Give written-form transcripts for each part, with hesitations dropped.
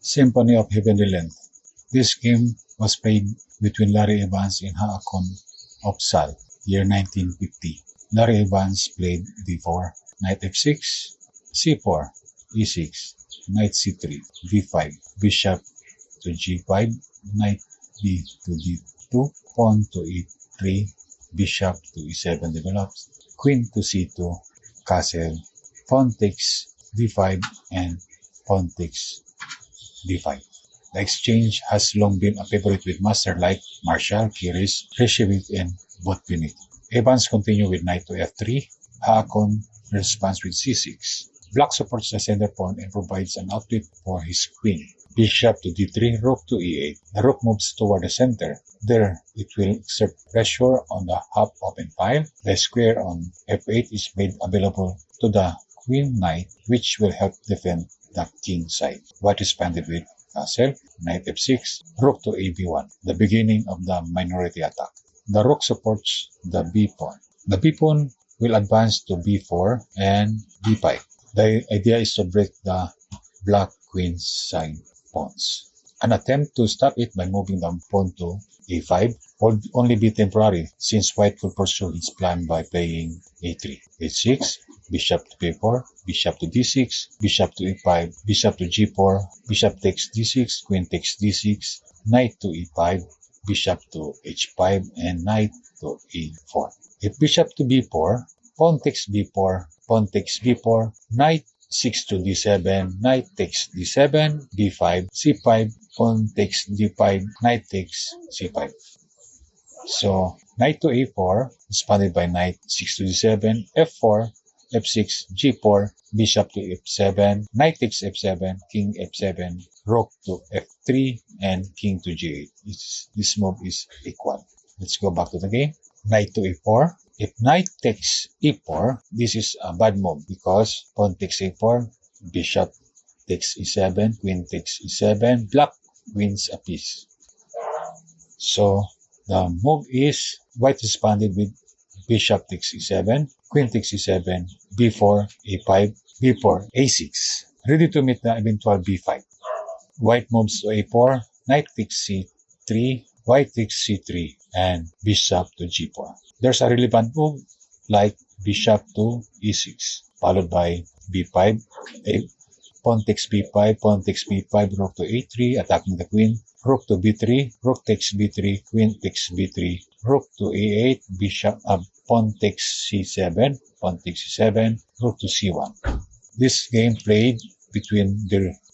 Symphony of Heavenly Length. This game was played between Larry Evans and Haakon Opsahl, year 1950. Larry Evans played d4, knight f6, c4, e6, knight c3, d5, bishop to g5, knight b to d2, pawn to e3, bishop to e7 develops, queen to c2, castle, pawn takes d5, and pawn takes d5. The exchange has long been a favorite with masters like Marshall, Kiris, Reshevich, and Botvinnik. Evans continued with knight to f3. Haakon responds with c6. Black supports the center pawn and provides an outlet for his queen. Bishop to d3, rook to e8. The rook moves toward the center. There, it will exert pressure on the half-open file. The square on f8 is made available to the queen knight, which will help defend the king side. White responded with castle, knight f6, rook to ab1, the beginning of the minority attack. The rook supports the b pawn. The b pawn will advance to b4 and b5. The idea is to break the black queen side pawns. An attempt to stop it by moving the pawn to a5 would only be temporary, since white could pursue his plan by playing a3, h6, bishop to b4, bishop to d6, bishop to e5, bishop to g4, bishop takes d6, queen takes d6, knight to e5, bishop to h5, and knight to e4. If bishop to b4, pawn takes b4, pawn takes b4, knight 6 to d7, knight takes d7, b5, c5, pawn takes d5, knight takes c5. So, knight to a4, responded by knight 6 to d7, f4, f6, g4, bishop to f7, knight takes f7, king f7, rook to f3, and king to g8. This move is equal. Let's go back to the game. Knight to e4. If knight takes e4, this is a bad move because pawn takes a4, bishop takes e7, queen takes e7, black wins a piece. So the move is white responded with bishop takes e7, queen takes e7, b4, a5, b4, a6. Ready to meet the eventual b5. White moves to a4, knight takes c3, white takes c3, and bishop to g4. There's a relevant move like bishop to e6, followed by b5, pawn takes b5, pawn takes b5, rook to a3, attacking the queen, rook to b3, rook takes b3, queen takes b3, rook to a8, bishop, pawn takes c7, pawn takes c7, rook to c1. This game played between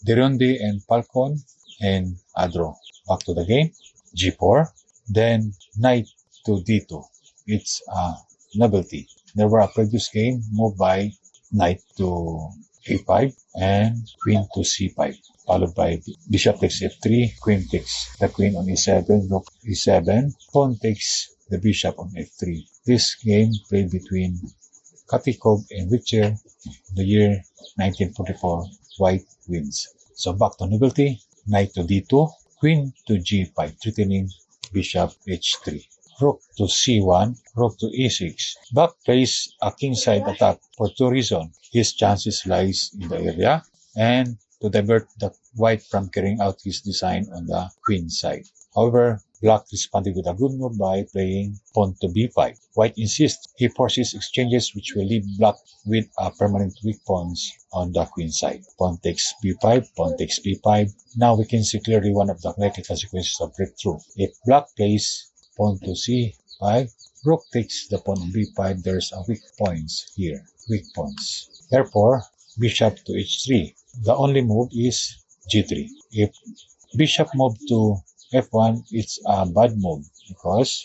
Derundi and Falcon and Adro. Back to the game, g4, then knight to d2. It's a novelty. There were a previous game moved by knight to a5 and queen to c5, followed by bishop takes f3, queen takes the queen on e7, rook e7, pawn takes the bishop on f3. This game played between Katikov and Richter in the year 1944. White wins. So back to novelty, knight to d2, queen to g5, threatening bishop h3. Rook to c1, rook to e6. Black plays a kingside attack for two reasons. His chances lies in the area and to divert the white from carrying out his design on the queen side. However, black responded with a good move by playing pawn to b5. White insists he forces exchanges which will leave black with a permanent weak pawns on the queen side. Pawn takes b5, pawn takes b5. Now we can see clearly one of the likely consequences of breakthrough. If black plays pawn to c5, rook takes the pawn on b5, there's a weak points here, weak pawns. Therefore, bishop to h3. The only move is g3. If bishop move to f1, it's a bad move because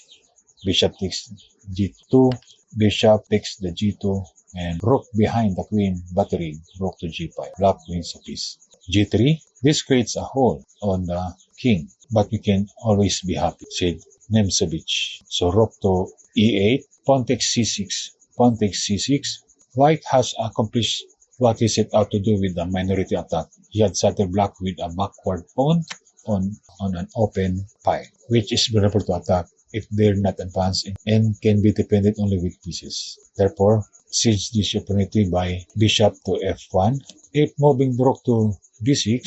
bishop takes g2, bishop takes the g2, and rook behind the queen, battering rook to g5. Black wins a piece. g3, this creates a hole on the king, but we can always be happy, said Nemcevich. So rook to e8, pawn takes c6, pawn takes c6. White has accomplished what he set out to do with the minority attack. He had settled black with a backward pawn on an open file, which is vulnerable to attack if they're not advanced and can be defended only with pieces. Therefore, seized this opportunity by bishop to f1. If moving the rook to d6,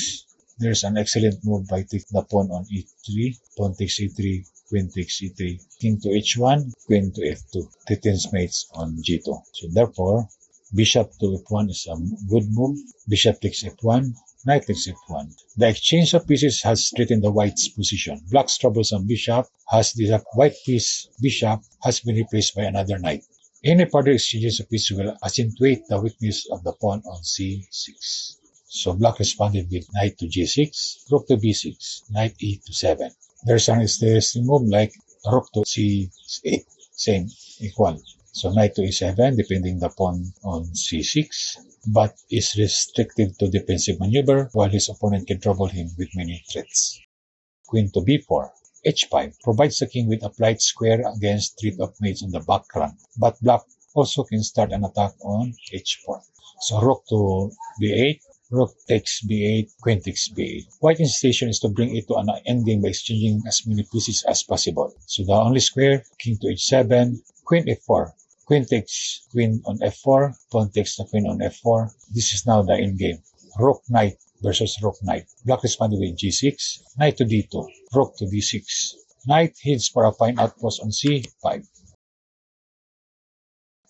There's an excellent move by taking the pawn on e3, pawn takes e3, queen takes e3, king to h1, queen to f2. Titans mates on g2. So therefore, bishop to f1 is a good move. Bishop takes f1, knight takes f1. The exchange of pieces has straightened the white's position. Black's troublesome bishop has the white piece bishop has been replaced by another knight. Any further exchanges of pieces will accentuate the weakness of the pawn on c6. So black responded with knight to g6, rook to b6, knight e to 7. There's an interesting move like rook to c8, same, equal. So knight to e7, defending the pawn on c6, but is restricted to defensive maneuver while his opponent can trouble him with many threats. Queen to b4, h5 provides the king with a polite square against threat of mates on the background, but black also can start an attack on h4. So rook to b8, rook takes b8, queen takes b8. White's intention is to bring it to an endgame by exchanging as many pieces as possible. So the only square, king to h7, queen f4. Queen takes queen on f4, pawn takes the queen on f4. This is now the endgame. Rook knight versus rook knight. Black responded with g6, knight to d2, rook to d6. Knight heads for a fine outpost on c5.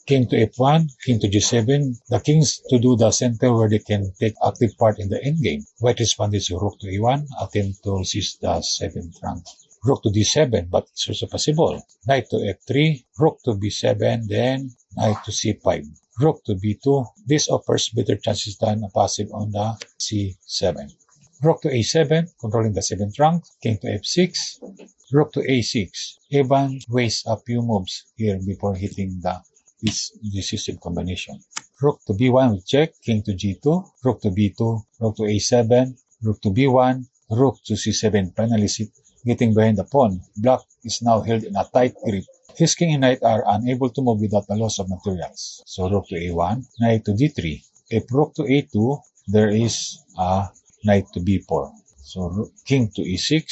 King to f1, king to g7. The kings to do the center where they can take active part in the endgame. White responded to rook to e1, attempt to seize the 7th rank. Rook to d7, but it's also possible. Knight to f3, rook to b7, then knight to c5. Rook to b2. This offers better chances than a passive on the c7. Rook to a7, controlling the 7th rank. King to f6, rook to a6. Evan wastes a few moves here before hitting this decisive combination. Rook to b1 with check, king to g2, rook to b2, rook to a7, rook to b1, rook to c7, finally getting behind the pawn. Black is now held in a tight grip. His king and knight are unable to move without the loss of materials. So rook to a1, knight to d3. If rook to a2, there is a knight to b4. So king to e6,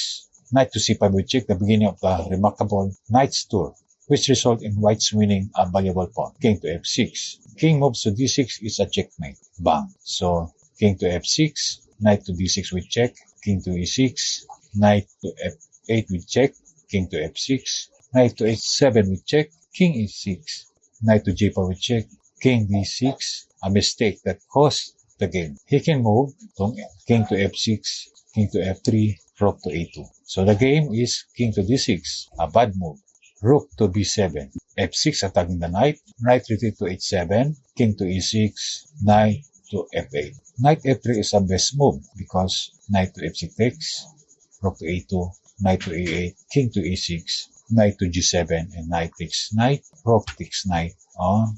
knight to c5 with check, the beginning of the remarkable knight's tour, which result in white's winning a valuable pawn. King to f6. King moves to d6 is a checkmate. Bang. So king to f6, knight to d6 with check, king to e6, knight to f8 with check, king to f6, knight to h7 with check, king e6, knight to g4 with check, king d6, a mistake that cost the game. He can move to king to f6, king to f3, rook to a2. So the game is king to d6, a bad move. Rook to b7, f6 attacking the knight, knight retreat to h7, king to e6, knight to f8. Knight f3 is a best move because knight to f6 takes, rook to a2, knight to a8, king to e6, knight to g7, and knight takes knight, rook takes knight on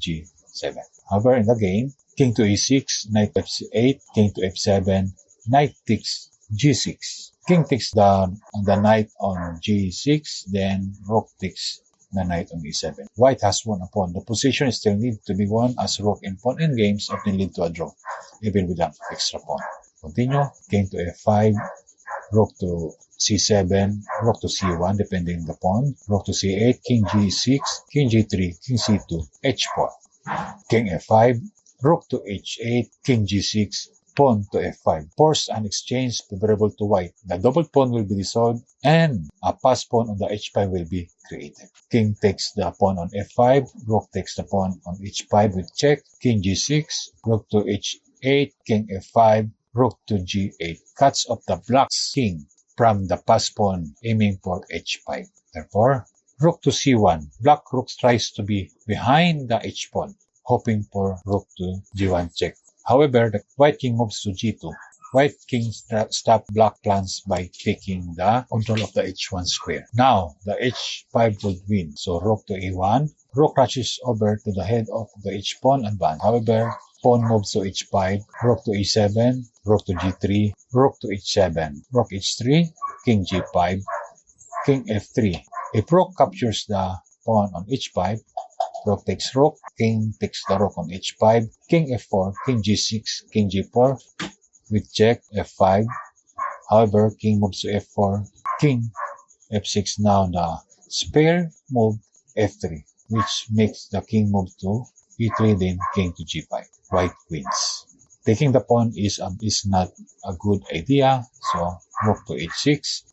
g7. However, in the game, king to e6, knight to f8, king to f7, knight takes g6. King takes the knight on g6, then rook takes the knight on e7. White has won a pawn. The position still needs to be won as rook and pawn endgames often lead to a draw, even with an extra pawn. Continue, king to f5, rook to c7, rook to c1, depending on the pawn, rook to c8, king g6, king g3, king c2, h4, king f5, rook to h8, king g6, pawn to f5. Force an exchange favorable to white. The double pawn will be dissolved and a pass pawn on the h5 will be created. King takes the pawn on f5, rook takes the pawn on h5 with check, king g6, rook to h8, king f5, rook to g8. Cuts off the black's king from the pass pawn aiming for h5. Therefore, rook to c1. Black rook tries to be behind the h pawn, hoping for rook to g1 check. However, the white king moves to g2. White king stops black plans by taking the control of the h1 square. Now, the h5 would win. So rook to a1. Rook crashes over to the head of the h-pawn and advance. However, pawn moves to h5, rook to e7, rook to g3, rook to h7, rook h3, king g5, king f3. If rook captures the pawn on h5, rook takes rook, king takes the rook on h5, king f4, king g6, king g4 with check, f5. However, king moves to f4, king f6. Now the spare move f3, which makes the king move to e3, then king to g5. White wins. Taking the pawn is not a good idea. So rook to h6,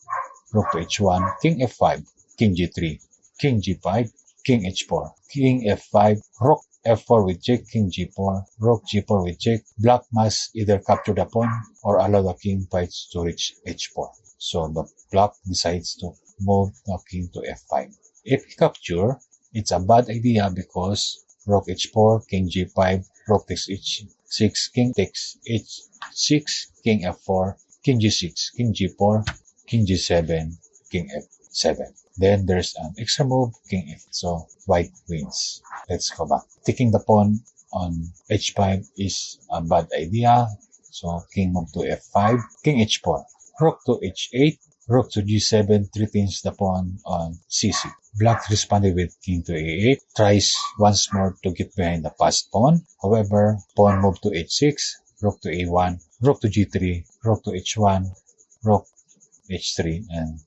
rook to h1, king f5, king g3, king g5, king h4, king f5, rook f4 with check, king g4, rook g4 with check. Black must either capture the pawn or allow the king fights to reach h4. So the black decides to move the king to f5. If he capture, it's a bad idea because rook h4, king g5, rook takes h6, king takes h6, king f4, king g6, king g4, king g7, king f7. Then there's an extra move, king f. So white wins. Let's go back. Taking the pawn on h5 is a bad idea. So king move to f5, king h4, rook to h8, rook to g7 threatens the pawn on c6. Black responded with king to a8, tries once more to get behind the passed pawn. However, pawn moved to h6, rook to a1, rook to g3, rook to h1, rook h3, and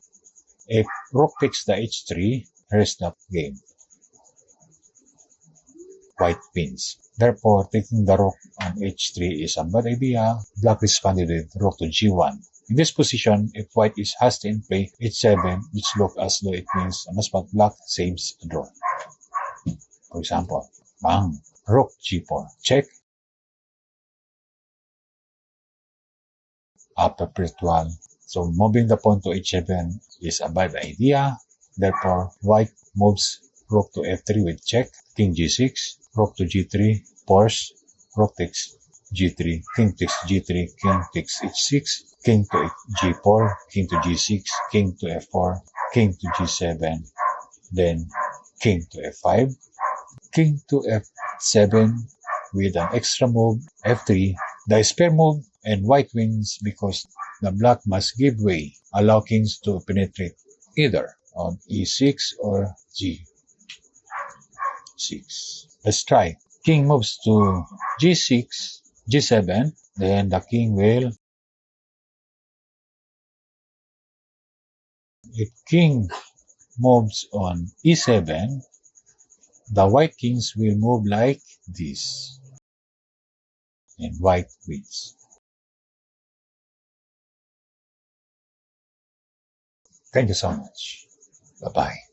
if rook takes the h3, here's the game. White wins. Therefore, taking the rook on h3 is a bad idea. Black responded with rook to g1. In this position, if white has to in play h7, which looks as though it means a must, but black saves a draw. For example, bang, rook g4, check, upper ritual. So moving the pawn to h7 is a bad idea. Therefore, white moves rook to f3 with check, king g6, rook to g3, force, rook takes g3, king takes g3, king takes h6, king to g4, king to g6, king to f4, king to g7, then king to f5, king to f7 with an extra move, f3, the spare move, and white wins because the black must give way, allow kings to penetrate either on e6 or g6. Let's try. King moves to g6, g7, then the king will, if king moves on e7, the white kings will move like this, and white wins. Thank you so much. Bye-bye.